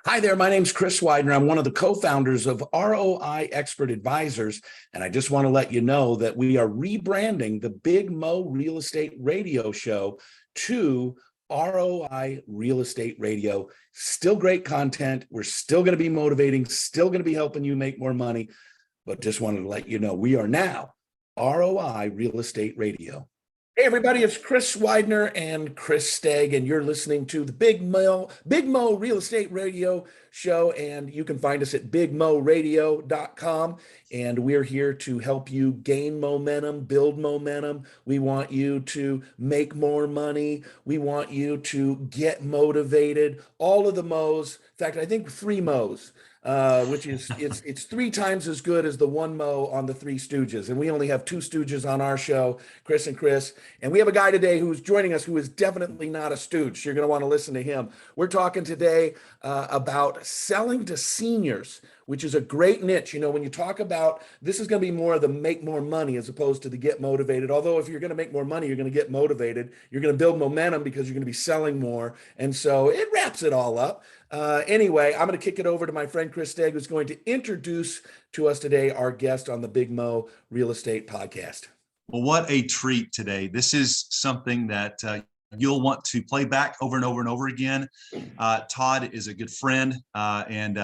Hi there, my name's Chris Widener. I'm one of the co-founders of ROI Expert Advisors, and I just want to let you know that we are rebranding the Big Mo Real Estate Radio Show to ROI Real Estate Radio. Still great content. We're still going to be motivating, still going to be helping you make more money, but just wanted to let you know we are now ROI Real Estate Radio. Hey everybody, it's Chris Widener and Chris Stagg, and you're listening to the Big Mo Real Estate Radio Show, and you can find us at bigmoradio.com, and we're here to help you gain momentum, build momentum. We want you to make more money. We want you to get motivated. All of the Mo's. In fact, I think 3 Mo's. Which is it's 3 times as good as the 1 Mo on the Three Stooges. And we only have 2 Stooges on our show, Chris and Chris. And we have a guy today who's joining us who is definitely not a stooge. You're going to want to listen to him. We're talking today about selling to seniors, which is a great niche. You know, when you talk about, this is going to be more of the make more money as opposed to the get motivated. Although if you're going to make more money, you're going to get motivated. You're going to build momentum because you're going to be selling more. And so it wraps it all up. Anyway, I'm going to kick it over to my friend Chris Stagg, who's going to introduce to us today our guest on the Big Mo Real Estate Podcast. Well, what a treat today. This is something that you'll want to play back over and over and over again. Todd is a good friend and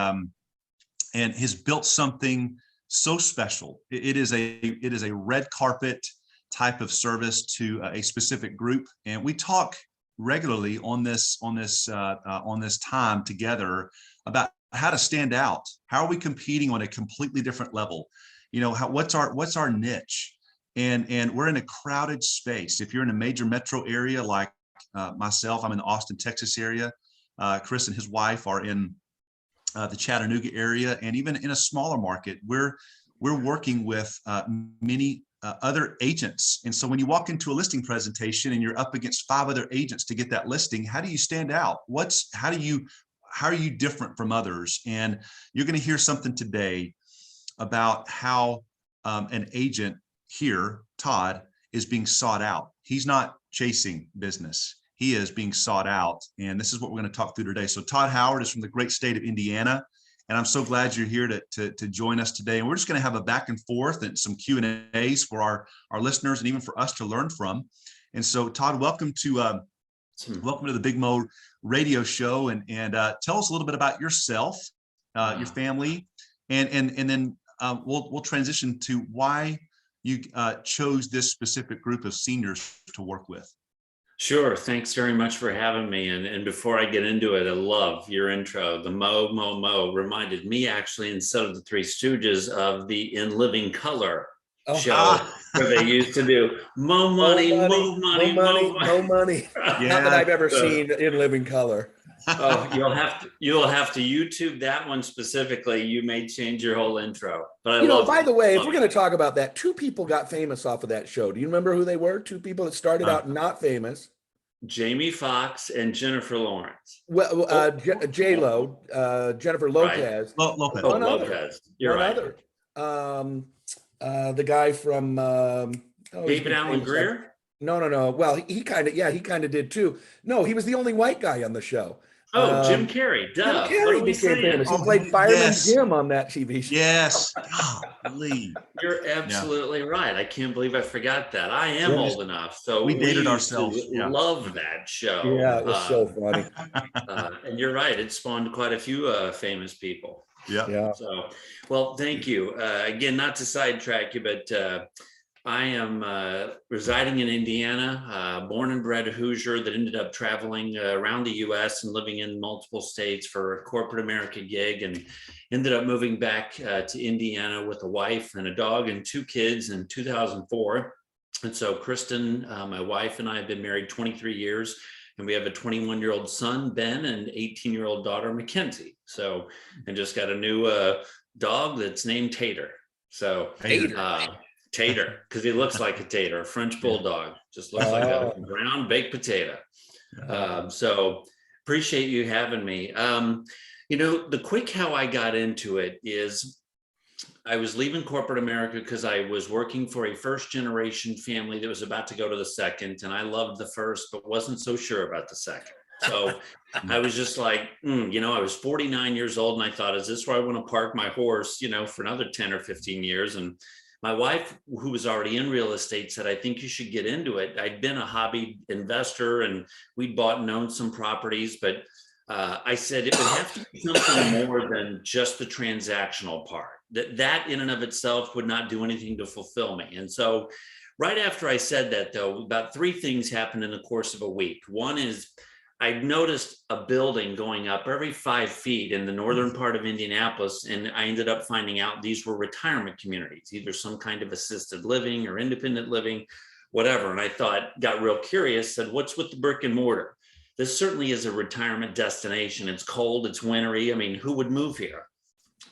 has built something so special. It is a red carpet type of service to a specific group, and we talk regularly on this time together about how to stand out. How are we competing on a completely different level? You know, what's our niche? And we're in a crowded space. If you're in a major metro area like myself, I'm in the Austin, Texas area. Chris and his wife are in the Chattanooga area, and even in a smaller market, we're working with many other agents. And so when you walk into a listing presentation and you're up against 5 other agents to get that listing, how do you stand out? How are you different from others? And you're going to hear something today about how an agent here, Todd, is being sought out. He's not chasing business. He is being sought out. And this is what we're going to talk through today. So Todd Howard is from the great state of Indiana. And I'm so glad you're here to join us today. And we're just going to have a back and forth and some Q&As for our listeners and even for us to learn from. And so, Todd, welcome to the Big Mo Radio Show, and tell us a little bit about yourself, your family, and then we'll transition to why you chose this specific group of seniors to work with. Sure. Thanks very much for having me. And before I get into it, I love your intro. The Mo reminded me, actually, instead of the Three Stooges, of the In Living Color show where they used to do Mo money. No money. Yeah. Not that I've ever seen In Living Color. Oh, you'll have to YouTube that one specifically. You may change your whole intro. But by the way, if we're going to talk about that, 2 people got famous off of that show. Do you remember who they were? 2 people that started out not famous. Jamie Foxx and Jennifer Lawrence. Well, J-Lo, Jennifer Lopez. Right. Lopez. You're right. The guy from David Allen Greer. No. Well, he kind of did too. No, he was the only white guy on the show. Oh, Jim Carrey. Duh. Jim Carrey became famous. He played Fireman Jim on that TV show. Yes. You're absolutely right. I can't believe I forgot that. I am old enough. So we dated ourselves. Love that show. Yeah, it was so funny. And you're right. It spawned quite a few famous people. Yeah. So, well, thank you. Again, not to sidetrack you, but I am residing in Indiana, born and bred Hoosier that ended up traveling around the U.S. and living in multiple states for a corporate America gig, and ended up moving back to Indiana with a wife and a dog and 2 kids in 2004. And so Kristen, my wife, and I have been married 23 years, and we have a 21-year-old son, Ben, and 18-year-old daughter, Mackenzie. So, and just got a new dog that's named Tater. So, Tater, because he looks like a tater, a French bulldog, just looks like a brown baked potato. So appreciate you having me. The quick how I got into it is I was leaving corporate America because I was working for a 1st generation family that was about to go to the 2nd. And I loved the 1st, but wasn't so sure about the 2nd. So I was just like, I was 49 years old and I thought, is this where I want to park my horse, for another 10 or 15 years? And my wife, who was already in real estate, said, I think you should get into it. I'd been a hobby investor and we'd bought and owned some properties, but I said it would have to be something more than just the transactional part. That in and of itself would not do anything to fulfill me. And so right after I said that, though, about 3 things happened in the course of a week. One is I noticed a building going up every 5 feet in the northern part of Indianapolis, and I ended up finding out these were retirement communities, either some kind of assisted living or independent living, whatever. And I got real curious, said, what's with the brick and mortar? This certainly is a retirement destination. It's cold, it's wintry. I mean, who would move here?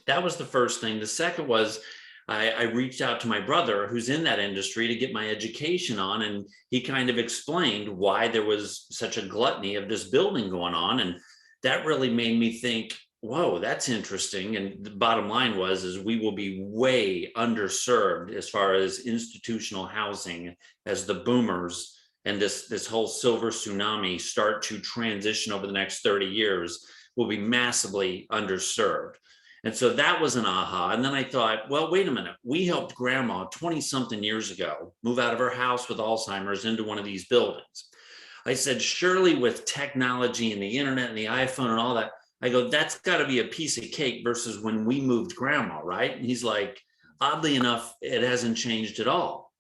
That was the first thing. The second was I reached out to my brother who's in that industry to get my education on, and he kind of explained why there was such a gluttony of this building going on. And that really made me think, whoa, that's interesting. And the bottom line is we will be way underserved as far as institutional housing as the boomers and this whole silver tsunami start to transition over the next 30 years. Will be massively underserved. And so that was an aha. And then I thought, well, wait a minute. We helped grandma 20 something years ago move out of her house with Alzheimer's into one of these buildings. I said, surely with technology and the internet and the iPhone and all that, I go, that's got to be a piece of cake versus when we moved grandma, right? And he's like, oddly enough, it hasn't changed at all,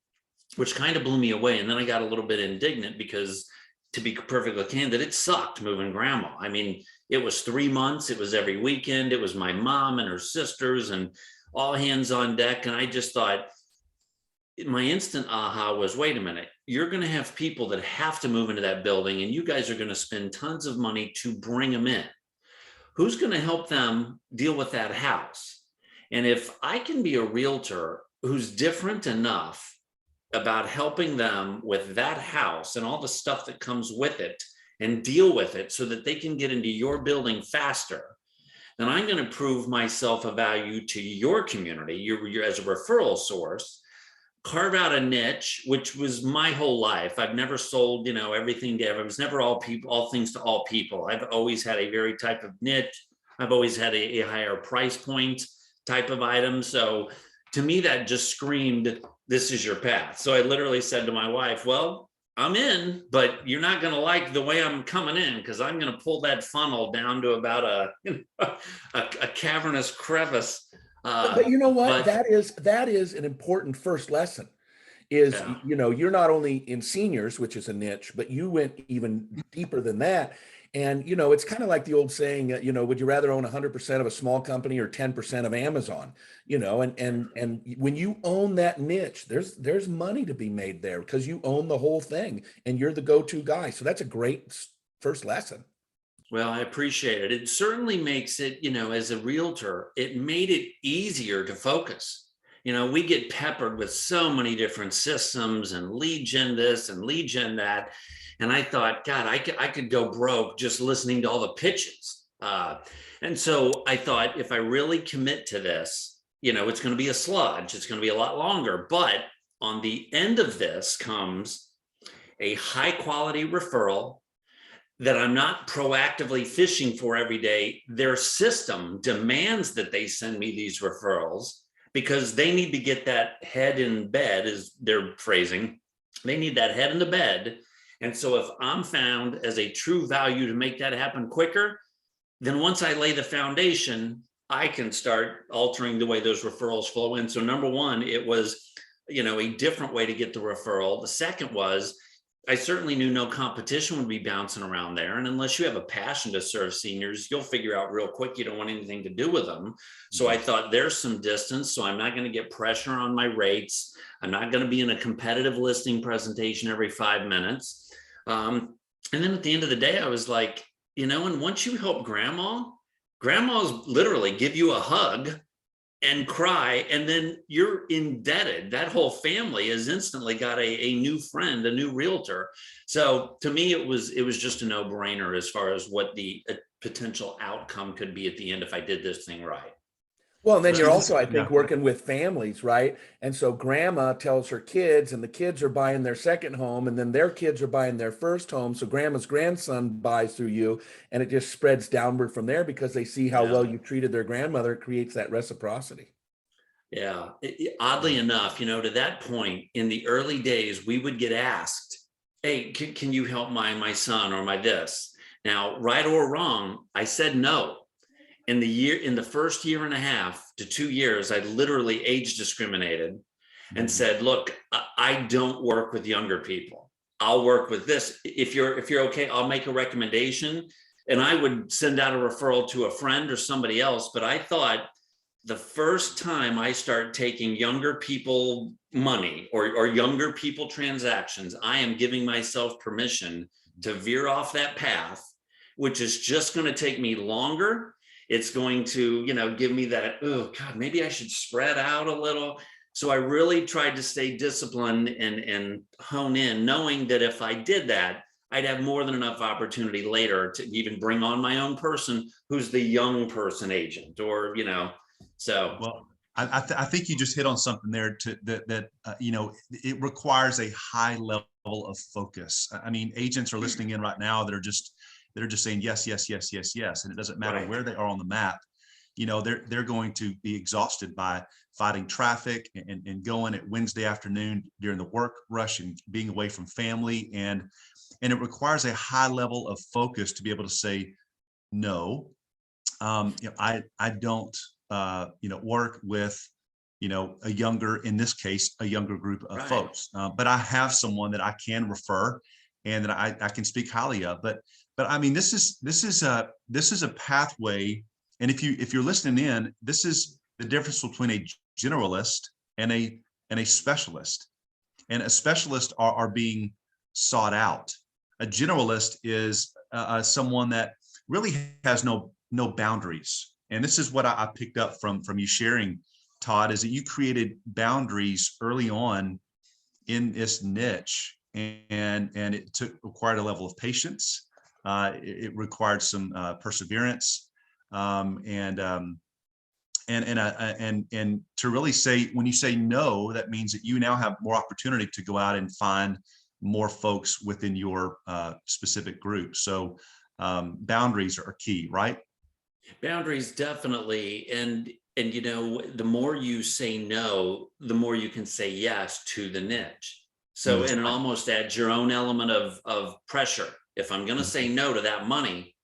which kind of blew me away. And then I got a little bit indignant because, to be perfectly candid, it sucked moving grandma. I mean, it was 3 months. It was every weekend. It was my mom and her sisters and all hands on deck. And I just thought, my instant aha was, wait a minute, you're going to have people that have to move into that building and you guys are going to spend tons of money to bring them in. Who's going to help them deal with that house? And if I can be a realtor who's different enough about helping them with that house and all the stuff that comes with it and deal with it so that they can get into your building faster, then I'm going to prove myself a value to your community. You're as a referral source, carve out a niche, which was my whole life. I've never sold, everything to everyone. I was never all things to all people. I've always had a very type of niche. I've always had a higher price point type of item. So to me, that just screamed, this is your path. So I literally said to my wife, well, I'm in, but you're not going to like the way I'm coming in because I'm going to pull that funnel down to about a cavernous crevice. But you know what? That is an important first lesson. You're not only in seniors, which is a niche, but you went even deeper than that. And, it's kind of like the old saying, would you rather own 100% of a small company or 10% of Amazon? And when you own that niche, there's money to be made there because you own the whole thing and you're the go-to guy. So that's a great first lesson. Well, I appreciate it. It certainly makes it, as a realtor, it made it easier to focus. We get peppered with so many different systems and lead gen this and lead gen that. And I thought, God, I could go broke just listening to all the pitches. And so I thought, if I really commit to this, it's going to be a sludge. It's going to be a lot longer. But on the end of this comes a high quality referral that I'm not proactively fishing for every day. Their system demands that they send me these referrals because they need to get that head in bed, is their phrasing. They need that head in the bed. And so if I'm found as a true value to make that happen quicker, then once I lay the foundation, I can start altering the way those referrals flow in. So number one, it was, a different way to get the referral. The second was, I certainly knew no competition would be bouncing around there. And unless you have a passion to serve seniors, you'll figure out real quick you don't want anything to do with them. So I thought there's some distance. So I'm not going to get pressure on my rates. I'm not going to be in a competitive listing presentation every 5 minutes. And then at the end of the day, I was like, and once you help grandma's literally give you a hug and cry, and then you're indebted. That whole family has instantly got a new friend, a new realtor. So to me, it was just a no-brainer as far as what the potential outcome could be at the end if I did this thing right. Well, and then you're This- also, I yeah. think, working with families, right? And so grandma tells her kids, and the kids are buying their second home, and then their kids are buying their first home. So grandma's grandson buys through you, and it just spreads downward from there because they see how Yeah. well you treated their grandmother. It creates that reciprocity. Yeah. Oddly enough, to that point in the early days, we would get asked, "Hey, can you help my son or my this?" Now, right or wrong, I said no. In the first year and a half to 2 years, I literally age discriminated and said, "Look, I don't work with younger people. I'll work with this. If you're okay, I'll make a recommendation." And I would send out a referral to a friend or somebody else. But I thought the first time I start taking younger people money or younger people transactions, I am giving myself permission to veer off that path, which is just going to take me longer. It's going to, give me that, oh God, maybe I should spread out a little. So I really tried to stay disciplined and hone in, knowing that if I did that, I'd have more than enough opportunity later to even bring on my own person who's the young person agent or, so. Well, I think you just hit on something there that it requires a high level of focus. I mean, agents are listening in right now that are just saying yes, yes, yes, yes, yes, and it doesn't matter Right. where they are on the map. They're going to be exhausted by fighting traffic and going at Wednesday afternoon during the work rush and being away from family, and it requires a high level of focus to be able to say no. I don't work with in this case a younger group of Right. folks, but I have someone that I can refer and that I can speak highly of. But I mean, this is a pathway, and if you're listening in, this is the difference between a generalist and a specialist. And a specialist are being sought out. A generalist is someone that really has no boundaries. And this is what I picked up from you sharing, Todd, is that you created boundaries early on in this niche, and it required a level of patience. It required some perseverance, and to really say, when you say no, that means that you now have more opportunity to go out and find more folks within your specific group. So boundaries are key, right? Boundaries, definitely. And the more you say no, the more you can say yes to the niche. So, and it almost adds your own element of pressure. If I'm going to say no to that money,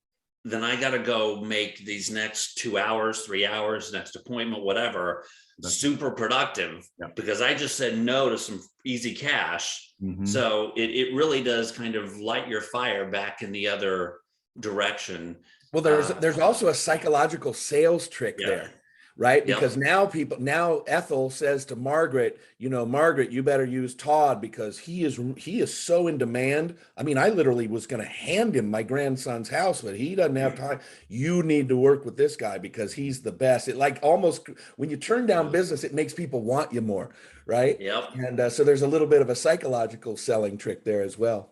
then I got to go make these next 2 hours, 3 hours, next appointment, whatever, super productive, because I just said no to some easy cash. So it really does kind of light your fire back in the other direction. Well, there's also a psychological sales trick there, right? Because now Ethel says to Margaret, Margaret, you better use Todd because he is so in demand. I mean, I literally was going to hand him my grandson's house, but he doesn't have time. You need to work with this guy because he's the best. It like almost when you turn down business, it makes people want you more, right? Yep. And so there's a little bit of a psychological selling trick there as well.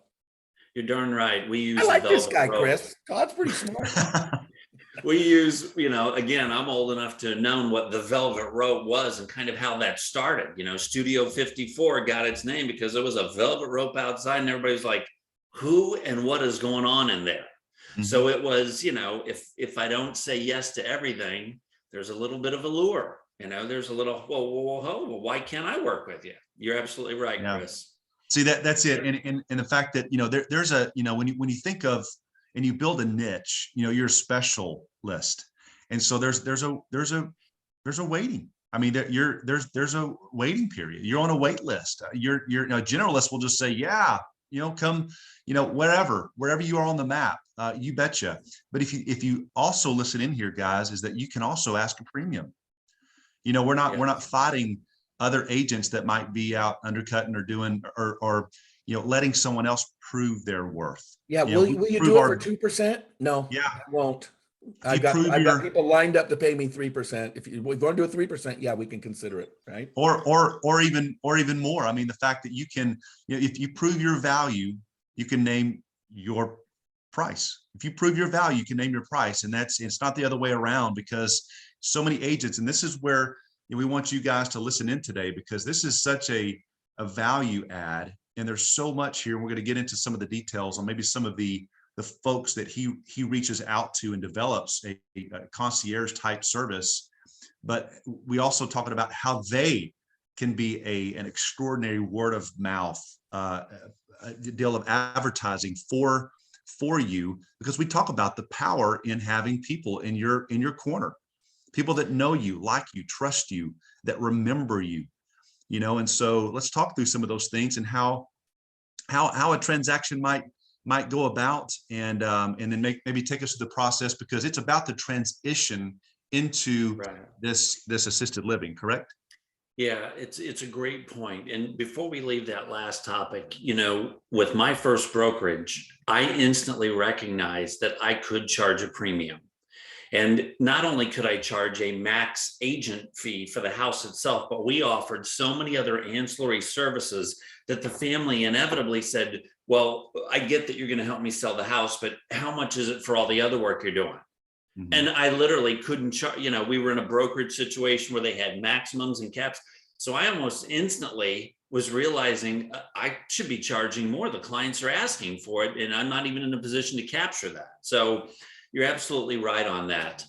You're darn right. We use I like this guy, rope. Chris. Todd's pretty smart. We use, again, I'm old enough to have known what the velvet rope was and kind of how that started. Studio 54 got its name because there was a velvet rope outside and everybody was like, who and what is going on in there? So it was, if I don't say yes to everything, there's a little bit of a lure. There's a little, whoa, why can't I work with you? You're absolutely right, Chris. See, that's it. And the fact that, there's a, when you think of, and you build a niche, you're a specialist. And so there's a waiting. I mean, there's a waiting period. You're on a wait list. You're a generalist will just say, yeah, come, wherever you are on the map, you betcha. But if you also listen in here, guys, is that you can also ask a premium. We're not fighting other agents that might be out undercutting or doing or letting someone else prove their worth. Yeah, will you do it for 2%? No, yeah, I won't. I've got people lined up to pay me 3%. If you want to do a 3%, yeah, we can consider it, right? Or even more. I mean, the fact that you can, if you prove your value, you can name your price. If you prove your value, you can name your price. And it's not the other way around, because so many agents, and this is where we want you guys to listen in today, because this is such a value add. And there's so much here. We're going to get into some of the details on maybe some of the folks that he reaches out to and develops a concierge type service. But we also talking about how they can be an extraordinary word of mouth deal of advertising for you, because we talk about the power in having people in your corner, people that know you, like you, trust you, that remember you, and so let's talk through some of those things and how a transaction might go about, and then maybe take us through the process, because it's about the transition into this assisted living, correct? Yeah, it's a great point. And before we leave that last topic, with my first brokerage, I instantly recognized that I could charge a premium. And not only could I charge a max agent fee for the house itself, but we offered so many other ancillary services that the family inevitably said, well, I get that you're going to help me sell the house, but how much is it for all the other work you're doing? Mm-hmm. And I literally couldn't charge, we were in a brokerage situation where they had maximums and caps. So I almost instantly was realizing I should be charging more. The clients are asking for it, and I'm not even in a position to capture that. So you're absolutely right on that.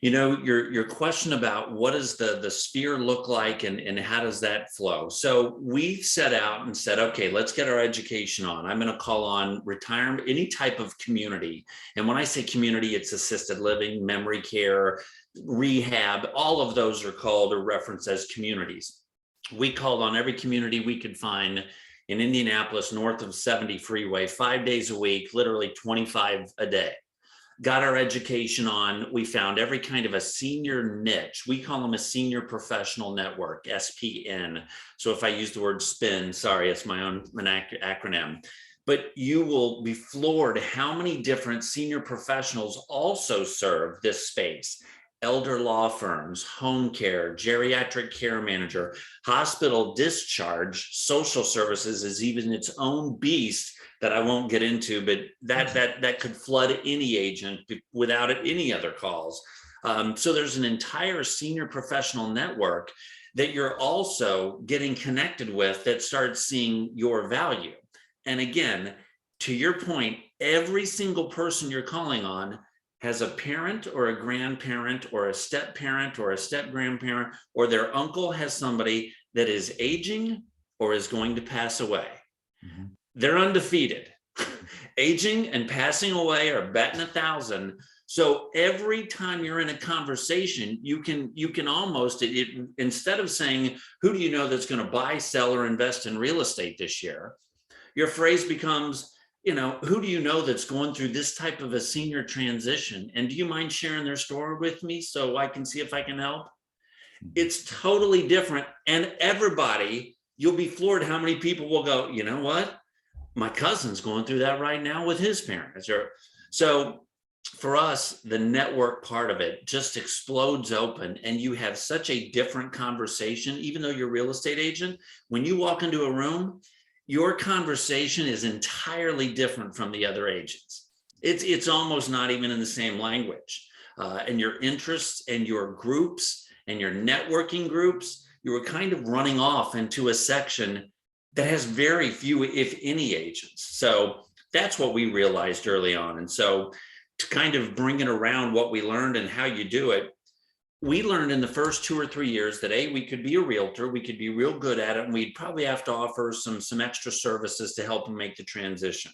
Your question about what does the sphere look like and how does that flow? So we set out and said, okay, let's get our education on. I'm going to call on retirement, any type of community. And when I say community, it's assisted living, memory care, rehab, all of those are called or referenced as communities. We called on every community we could find in Indianapolis, north of 70 freeway, 5 days a week, literally 25 a day. Got our education on. We found every kind of a senior niche. We call them a senior professional network, SPN. So if I use the word spin, sorry, it's my own acronym. But you will be floored how many different senior professionals also serve this space. Elder law firms, home care, geriatric care manager, hospital discharge, social services is even its own beast that I won't get into, but that could flood any agent without any other calls. So there's an entire senior professional network that you're also getting connected with that starts seeing your value. And again, to your point, every single person you're calling on has a parent or a grandparent or a step parent or a step grandparent, or their uncle has somebody that is aging or is going to pass away. Mm-hmm. They're undefeated. Aging and passing away are batting 1,000. So every time you're in a conversation, you can almost, instead of saying, who do you know that's going to buy, sell, or invest in real estate this year? Your phrase becomes, who do you know that's going through this type of a senior transition? And do you mind sharing their story with me so I can see if I can help? It's totally different. And everybody, you'll be floored how many people will go, you know what? My cousin's going through that right now with his parents. So for us, the network part of it just explodes open, and you have such a different conversation. Even though you're a real estate agent, when you walk into a room, your conversation is entirely different from the other agents. It's almost not even in the same language. And your interests and your groups and your networking groups, you were kind of running off into a section that has very few, if any, agents. So that's what we realized early on. And so to kind of bring it around what we learned and how you do it, we learned in the first 2 or 3 years that we could be a realtor, we could be real good at it, and we'd probably have to offer some extra services to help them make the transition.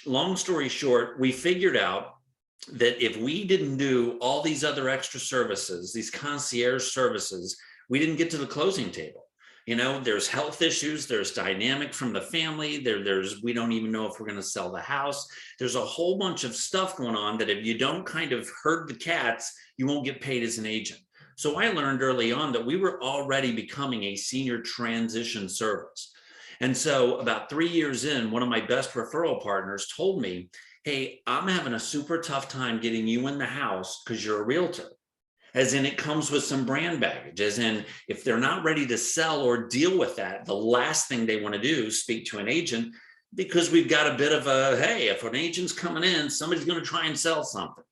Long story short, we figured out that if we didn't do all these other extra services, these concierge services, we didn't get to the closing table. There's health issues, there's dynamic from the family, there's we don't even know if we're going to sell the house. There's a whole bunch of stuff going on that if you don't kind of herd the cats, you won't get paid as an agent. So I learned early on that we were already becoming a senior transition service. And so about 3 years in, one of my best referral partners told me, hey, I'm having a super tough time getting you in the house because you're a realtor. As in, it comes with some brand baggage, as in, if they're not ready to sell or deal with that, the last thing they want to do is speak to an agent. because we've got a bit of a, hey, if an agent's coming in, somebody's going to try and sell something.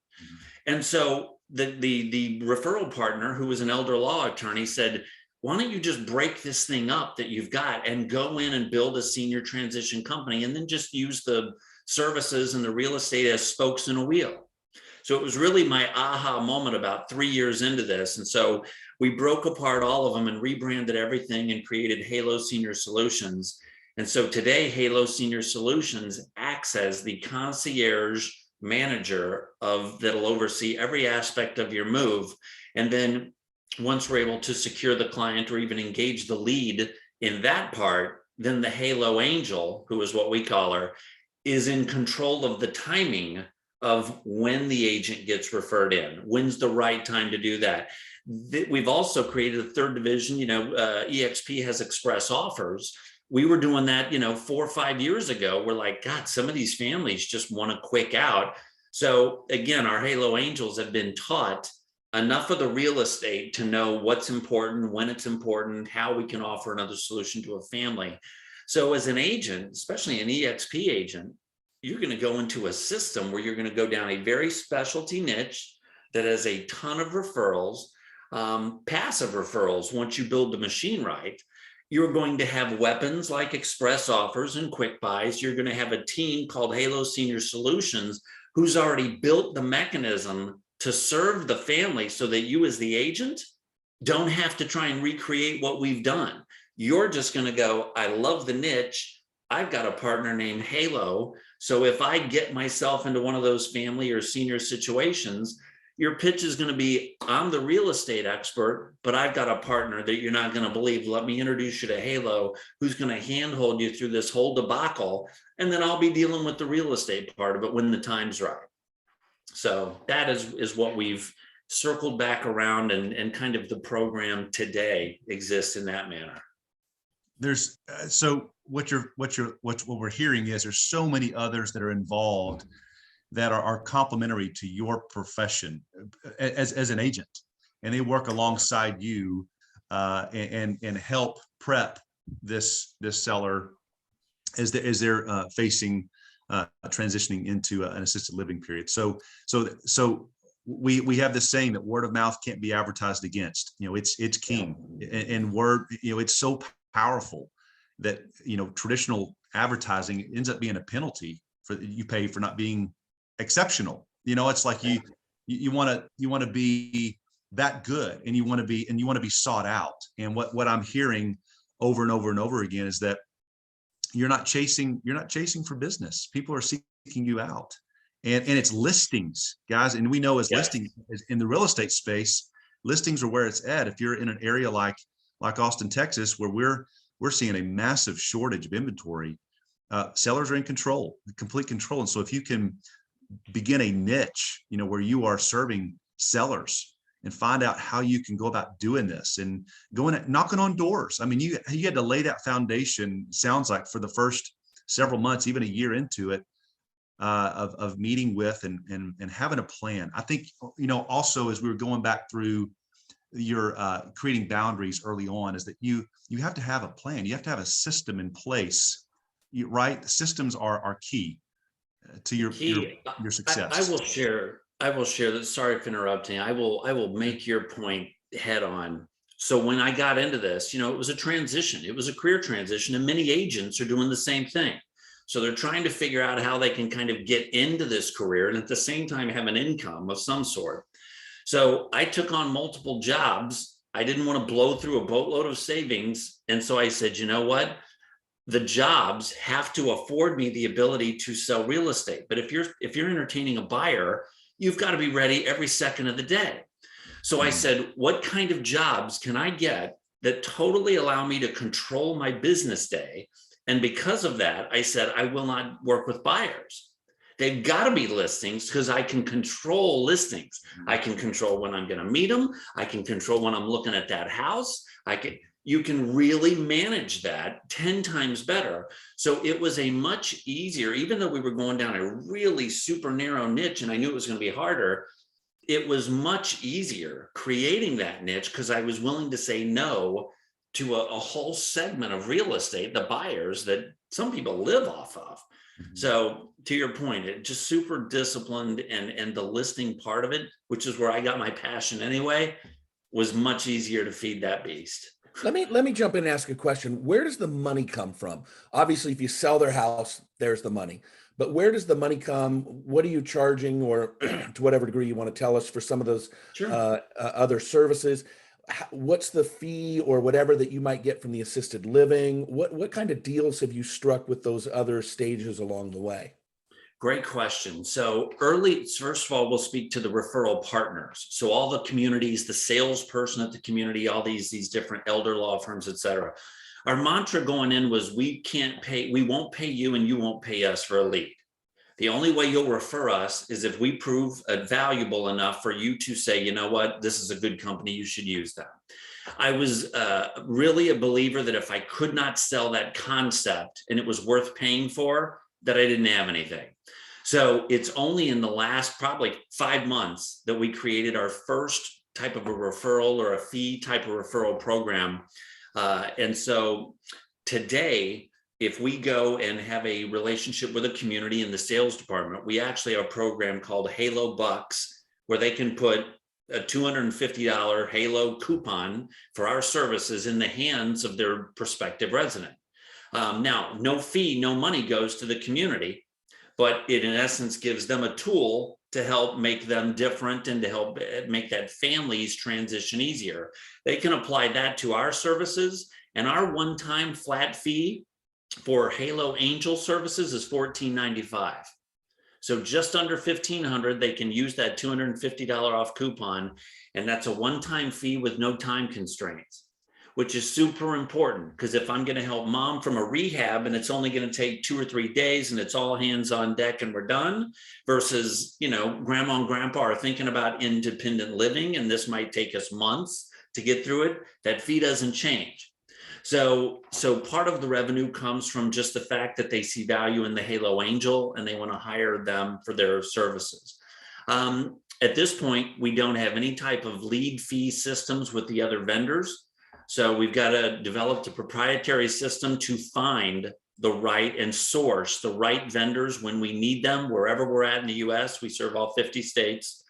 And so the referral partner, who was an elder law attorney, said, why don't you just break this thing up that you've got and go in and build a senior transition company, and then just use the services and the real estate as spokes in a wheel. So it was really my aha moment about 3 years into this. And so we broke apart all of them and rebranded everything and created Halo Senior Solutions. And so today, Halo Senior Solutions acts as the concierge manager that'll oversee every aspect of your move. And then once we're able to secure the client or even engage the lead in that part, then the Halo Angel, who is what we call her, is in control of the timing of when the agent gets referred in. When's the right time to do that? We've also created a third division. EXP has express offers. We were doing that, 4 or 5 years ago. We're like, God, some of these families just want a quick out. So again, our Halo Angels have been taught enough of the real estate to know what's important, when it's important, how we can offer another solution to a family. So as an agent, especially an EXP agent, you're going to go into a system where you're going to go down a very specialty niche that has a ton of referrals, passive referrals. Once you build the machine right, you're going to have weapons like express offers and quick buys. You're going to have a team called Halo Senior Solutions who's already built the mechanism to serve the family so that you as the agent don't have to try and recreate what we've done. You're just going to go, I love the niche. I've got a partner named Halo. So if I get myself into one of those family or senior situations, your pitch is going to be, I'm the real estate expert, but I've got a partner that you're not going to believe. Let me introduce you to Halo, who's going to handhold you through this whole debacle. And then I'll be dealing with the real estate part of it when the time's right. So that is what we've circled back around, and kind of the program today exists in that manner. There's so what we're hearing is there's so many others that are involved that are complementary to your profession as an agent, and they work alongside you and help prep this seller as they're facing transitioning into an assisted living period. So we have this saying that word of mouth can't be advertised against. It's king, and word, it's so powerful that traditional advertising ends up being a penalty you pay for not being exceptional. It's like you want to be that good, and you want to be sought out. And what I'm hearing over and over and over again is that you're not chasing for business. People are seeking you out, and it's listings, guys. And we know listings in the real estate space, listings are where it's at. If you're in an area like Austin, Texas, where we're seeing a massive shortage of inventory, sellers are in control, complete control. And so if you can begin a niche, where you are serving sellers, and find out how you can go about doing this and knocking on doors. I mean, you had to lay that foundation, sounds like, for the first several months, even a year into it, of meeting with and having a plan. I think, also as we were going back through your creating boundaries early on, is that you have to have a plan. You have to have a system in place, right? Systems are key to your success. I will share that. Sorry for interrupting. I will make your point head on. So when I got into this, it was a transition. It was a career transition, and many agents are doing the same thing. So they're trying to figure out how they can kind of get into this career and at the same time have an income of some sort. So I took on multiple jobs. I didn't want to blow through a boatload of savings. And so I said, you know what? The jobs have to afford me the ability to sell real estate. But if you're entertaining a buyer, you've got to be ready every second of the day. So I said, what kind of jobs can I get that totally allow me to control my business day? And because of that, I said, I will not work with buyers. They've got to be listings, because I can control listings. I can control when I'm going to meet them. I can control when I'm looking at that house. You can really manage that 10 times better. So it was a much easier, even though we were going down a really super narrow niche and I knew it was going to be harder, it was much easier creating that niche because I was willing to say no to a whole segment of real estate, the buyers that some people live off of. So to your point, it just super disciplined, and the listing part of it, which is where I got my passion anyway, was much easier to feed that beast. Let me jump in and ask a question. Where does the money come from? Obviously, if you sell their house, there's the money. But where does the money come? What are you charging, or to whatever degree you want to tell us, for some of those Sure. other services? What's the fee or whatever that you might get from the assisted living? What kind of deals have you struck with those other stages along the way? Great question. So first of all, we'll speak to the referral partners. So all the communities, the salesperson at the community, all these different elder law firms, et cetera. Our mantra going in was, we won't pay you and you won't pay us for a lead. The only way you'll refer us is if we prove valuable enough for you to say, you know what, this is a good company, you should use them. I was really a believer that if I could not sell that concept and it was worth paying for, that I didn't have anything. So it's only in the last probably 5 months that we created our first type of a referral or a fee type of referral program. And so today, if we go and have a relationship with a community in the sales department, we actually have a program called Halo Bucks, where they can put a $250 Halo coupon for our services in the hands of their prospective resident. Now, no fee, no money goes to the community, but it in essence gives them a tool to help make them different and to help make that family's transition easier. They can apply that to our services, and our one-time flat fee for Halo Angel services is $14.95. So just under $1,500, they can use that $250 off coupon, and that's a one-time fee with no time constraints, which is super important, because if I'm going to help mom from a rehab and it's only going to take 2 or 3 days and it's all hands on deck and we're done, versus, grandma and grandpa are thinking about independent living and this might take us months to get through it, that fee doesn't change. So part of the revenue comes from just the fact that they see value in the Halo Angel and they want to hire them for their services. At this point, we don't have any type of lead fee systems with the other vendors. So we've got to develop a proprietary system to find the right and source the right vendors when we need them, wherever we're at in the US. We serve all 50 states,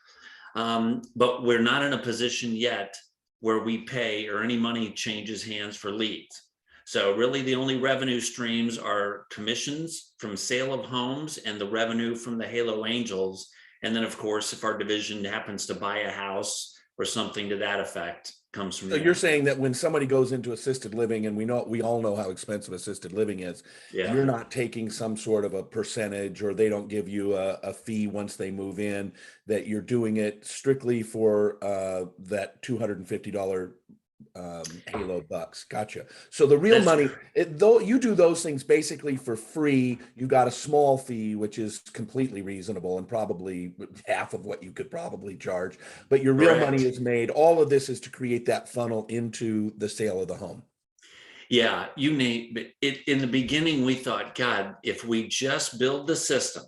but we're not in a position yet where we pay or any money changes hands for leads. So really the only revenue streams are commissions from sale of homes and the revenue from the Halo Angels. And then of course, if our division happens to buy a house or something to that effect, comes from. So you're saying that when somebody goes into assisted living, and we all know how expensive assisted living is, Yeah. You're not taking some sort of a percentage, or they don't give you a fee once they move in, that you're doing it strictly for that $250 Halo Bucks. Gotcha. So the real That's money, though you do those things basically for free, you got a small fee, which is completely reasonable and probably half of what you could probably charge. But your real Correct. money is made. All of this is to create that funnel into the sale of the home. Yeah, you name it. In the beginning, we thought, God, if we just build the system,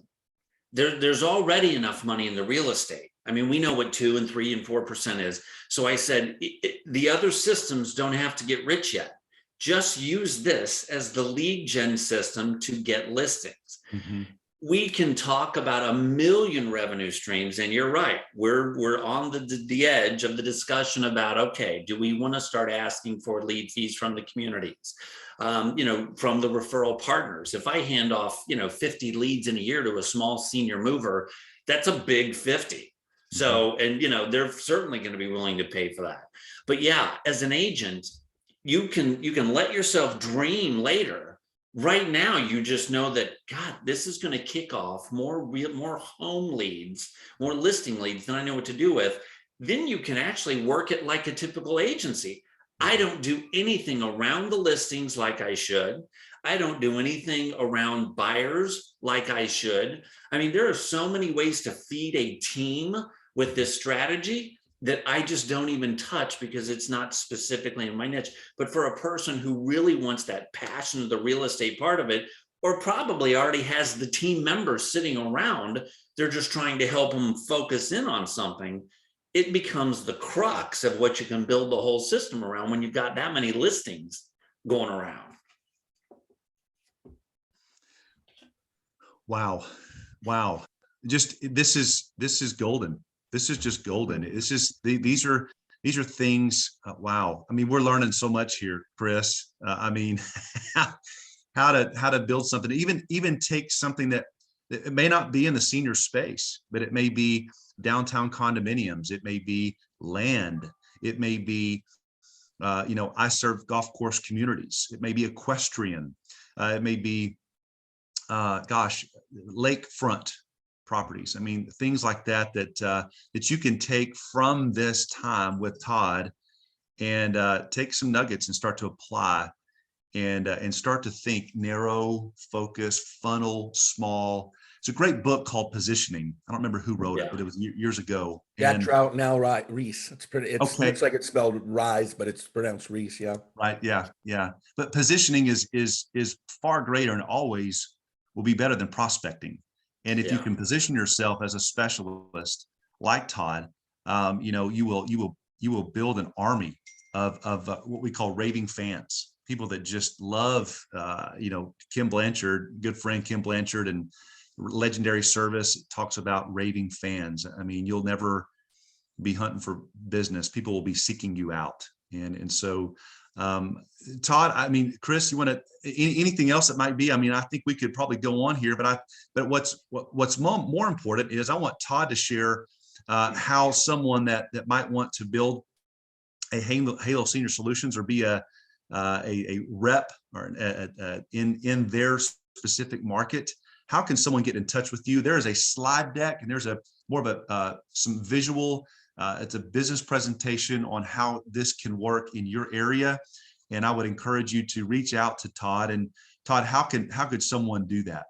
there's already enough money in the real estate. I mean, we know what 2 and 3 and 4% is. So I said, the other systems don't have to get rich yet. Just use this as the lead gen system to get listings. Mm-hmm. We can talk about 1 million revenue streams, and you're right. We're on the edge of the discussion about, okay, do we want to start asking for lead fees from the communities, from the referral partners? If I hand off, 50 leads in a year to a small senior mover, that's a big 50. So, and they're certainly going to be willing to pay for that. But yeah, as an agent, you can let yourself dream later. Right now, you just know that, God, this is going to kick off more home leads, more listing leads than I know what to do with. Then you can actually work it like a typical agency. I don't do anything around the listings like I should. I don't do anything around buyers like I should. I mean, there are so many ways to feed a team with this strategy that I just don't even touch because it's not specifically in my niche. But for a person who really wants that passion of the real estate part of it, or probably already has the team members sitting around, they're just trying to help them focus in on something. it becomes the crux of what you can build the whole system around when you've got that many listings going around. Wow. Wow. Just this is golden. This is just golden. It's just these are things. Wow. I mean, we're learning so much here, Chris. I mean, how to build something, even take something that it may not be in the senior space, but it may be downtown condominiums. It may be land. It may be, I serve golf course communities. It may be equestrian. It may be, lakefront properties. I mean, things like that that you can take from this time with Todd and take some nuggets and start to apply and start to think narrow, focus, funnel, small. It's a great book called Positioning. I don't remember who wrote it, but it was years ago. Jack Trout, now Reese. It's pretty. It okay. looks like it's spelled Rise, but it's pronounced Reese. Yeah. Right. Yeah. Yeah. But positioning is far greater and always will be better than prospecting. And if you can position yourself as a specialist like Todd, you will build an army of what we call raving fans, people that just love, Kim Blanchard, good friend Kim Blanchard, and legendary service talks about raving fans. I mean, you'll never be hunting for business. People will be seeking you out. And so, Todd, I mean, Chris, you want to, anything else that might be, I mean, I think we could probably go on here, but what's more important is I want Todd to share how someone that might want to build a Halo Senior Solutions or be a rep or in their specific market. How can someone get in touch with you? There is a slide deck and there's more of some visual. It's a business presentation on how this can work in your area. And I would encourage you to reach out to Todd. And Todd, how could someone do that?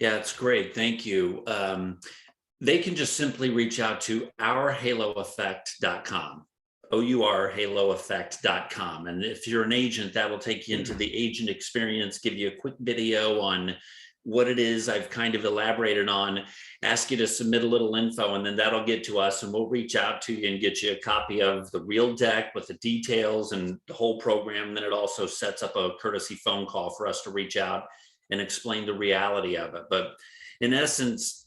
Yeah, it's great. Thank you. They can just simply reach out to ourhaloeffect.com. ourhaloeffect.com. And if you're an agent, that will take you into the agent experience, give you a quick video on what it is I've kind of elaborated on, ask you to submit a little info, and then that'll get to us and we'll reach out to you and get you a copy of the real deck with the details and the whole program. And then it also sets up a courtesy phone call for us to reach out and explain the reality of it. But in essence,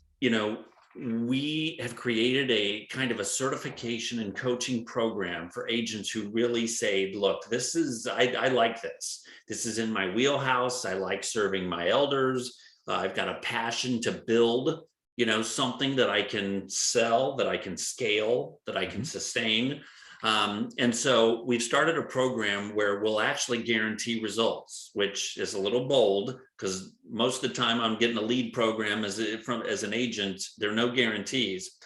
we have created a kind of a certification and coaching program for agents who really say, look, I like this. This is in my wheelhouse. I like serving my elders. I've got a passion to build, something that I can sell, that I can scale, that I can sustain. And so we've started a program where we'll actually guarantee results, which is a little bold because most of the time I'm getting a lead program as an agent. There are no guarantees.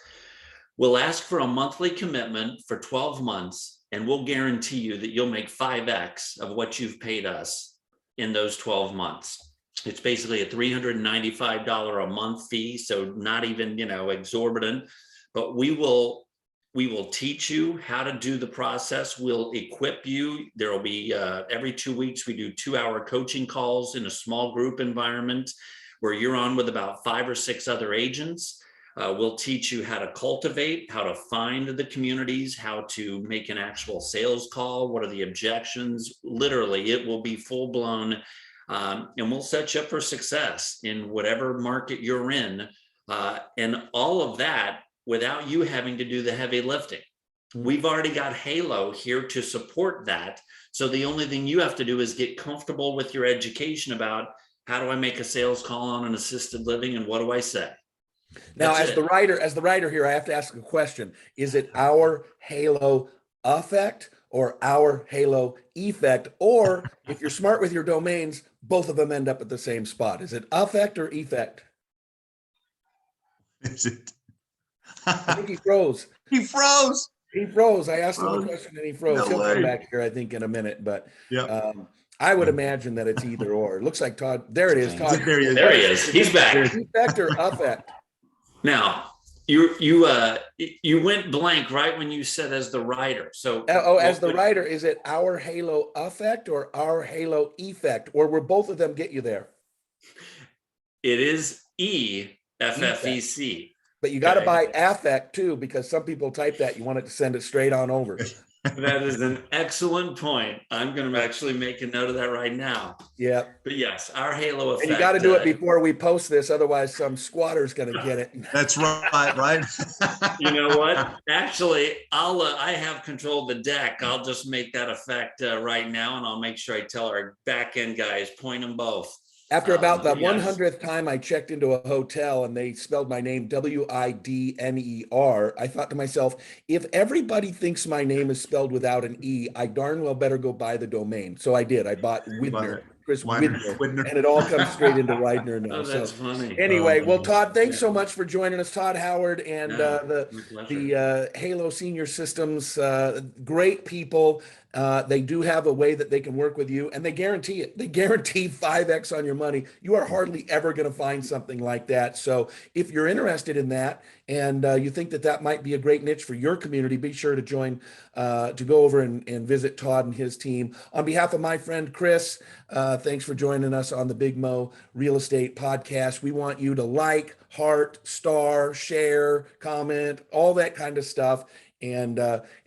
We'll ask for a monthly commitment for 12 months, and we'll guarantee you that you'll make 5x of what you've paid us in those 12 months. It's basically a $395 a month fee, so not even, exorbitant, but we will teach you how to do the process. We'll equip you. There will be every 2 weeks, we do 2-hour coaching calls in a small group environment where you're on with about 5 or 6 other agents. We'll teach you how to cultivate, how to find the communities, how to make an actual sales call. What are the objections? Literally, it will be full blown. And we'll set you up for success in whatever market you're in. And all of that without you having to do the heavy lifting. We've already got Halo here to support that. So the only thing you have to do is get comfortable with your education about how do I make a sales call on an assisted living and what do I say? Now, as the writer here, I have to ask a question. Is it our Halo effect or our Halo effect? Or if you're smart with your domains, both of them end up at the same spot. Is it effect or effect? Is it? I think he froze. He froze. He froze. I asked him the question and he froze. No He'll way. come back here, I think, in a minute. But Yeah. I would imagine that it's either or. It looks like Todd. There it is. Todd. There he is. There he is. He's back. Effect or effect? Now, you went blank right when you said as the writer. So as the writer, is it our Halo effect or our Halo effect, or will both of them get you there? It is EFFEC. But you got to Okay. buy affect too, because some people type that you want it to send it straight on over. That is an excellent point. I'm going to actually make a note of that right now. Yeah. But yes, our halo effect. And you got to do it before we post this, otherwise some squatter's going to get it. That's right. You know what? Actually, I have control of the deck. I'll just make that effect right now, and I'll make sure I tell our back end guys, point them both. After about the Yes. 100th time I checked into a hotel and they spelled my name Widner, I thought to myself, if everybody thinks my name is spelled without an E, I darn well better go buy the domain. So I did. I bought Widner, Chris Widner, and it all comes straight into Widener now. Oh, that's funny. Anyway, well, Todd, thanks so much for joining us. Todd Howard and the Halo Senior Systems, great people. They do have a way that they can work with you, and they guarantee it. They guarantee 5X on your money. You are hardly ever going to find something like that. So if you're interested in that and you think that that might be a great niche for your community, be sure to join, to go over and visit Todd and his team. On behalf of my friend Chris, thanks for joining us on the Big Mo Real Estate Podcast. We want you to like, heart, star, share, comment, all that kind of stuff. And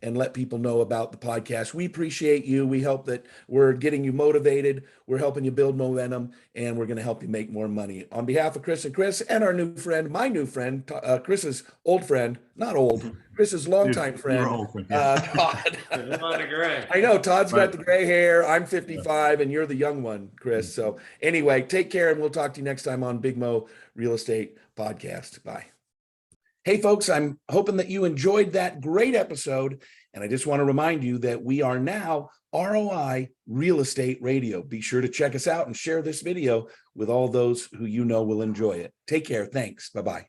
let people know about the podcast. We appreciate you. We hope that we're getting you motivated. We're helping you build momentum, and we're going to help you make more money. On behalf of Chris and our new friend, my new friend, Chris's old friend, not old, Chris's longtime friend, Todd. I know Todd's got the gray hair. I'm 55, and you're the young one, Chris. So anyway, take care, and we'll talk to you next time on Big Mo Real Estate Podcast. Bye. Hey, folks, I'm hoping that you enjoyed that great episode. And I just want to remind you that we are now ROI Real Estate Radio. Be sure to check us out and share this video with all those who you know will enjoy it. Take care. Thanks. Bye-bye.